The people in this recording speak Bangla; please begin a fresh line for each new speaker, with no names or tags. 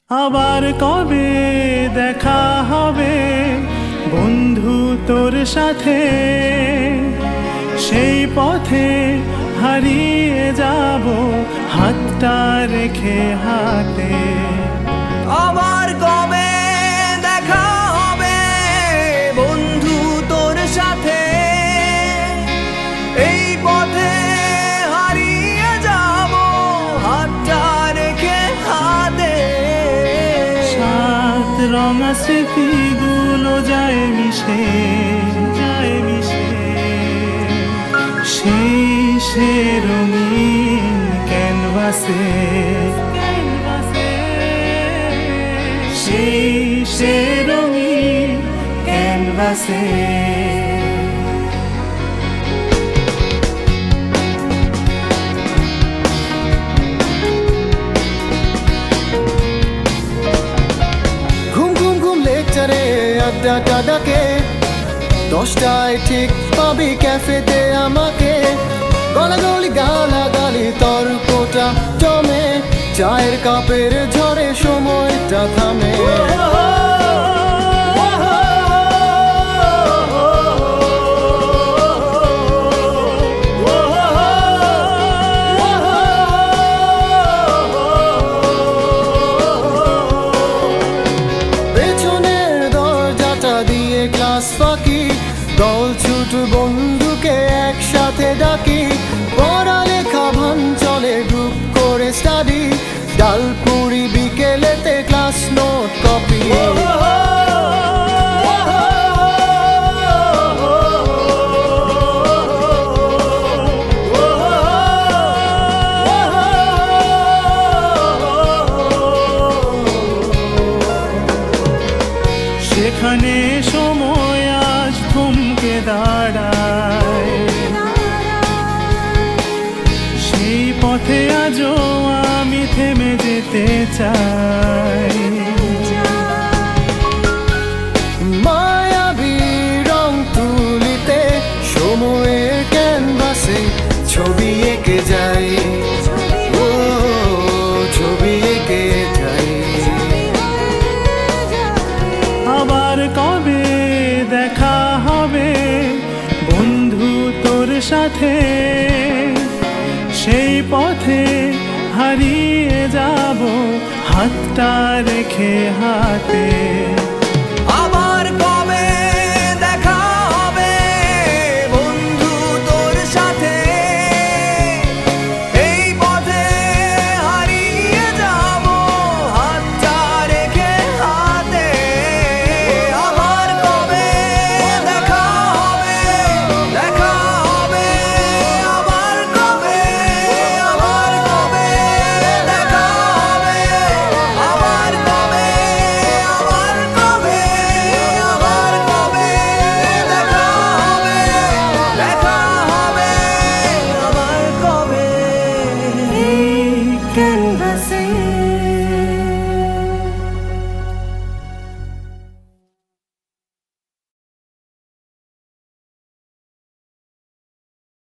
আবার কবে দেখা হবে বন্ধু তোর সাথে, সেই পথে হারিয়ে যাব হাতটা রেখে হাতে।
আবার কবে দেখা হবে বন্ধু তোর সাথে, এই পথে হারিয়ে যাব হাতটা রেখে হাতে।
সাত রঙা স্মৃতিগুলো যায় মিশে, যায় মিশে সেই সে রঙিন ক্যানভাসে, সেই সে রঙিন ক্যানভাসে।
ঘুম ঘুম ঘুম লেকচারে আড্ডাটা ডাকে, 10টায় ঠিক পাবি ক্যাফেতে আমাকে। গলাগলি গালাগালি তর্কটা জমে, চায়ের কাপের ঝড়ে সময়টা থামে। পেছনের দরজাটা দিয়ে ক্লাস ফাঁকি, দল ছুট বন্ধুকে একসাথে ডাকি। পড়ালেখা ভান চলে গ্রুপ করে স্টাডি, ডালপুরি বিকেলেতে ক্লাস নোট কপি।
সেখানে সময় আজ থমকে দাঁড়ায়, সেই পথে আজও আমি থেমে যেতে চাই।
মায়াবী রং তুলিতে সময়ের ক্যানভাসে ছবি এঁকে যাই, ও ছবি এঁকে যাই।
আবার কবে দেখা হবে বন্ধু তোর সাথে, সেই পথে হারিয়ে যাব হাতটা রেখে হাতে।
আবার কবে দেখা হবে বন্ধু তোর সাথে, এই পথে হারিয়ে যাব হাতটা রেখে হাতে। আবার কবে দেখা হবে, দেখা হবে, আবার কবে, আবার কবে দেখা হবে, আবার কবে, আবার কবে, আবার কবে দেখা হবে, দেখা হবে, আবার কবে।
এই ক্যানভাসে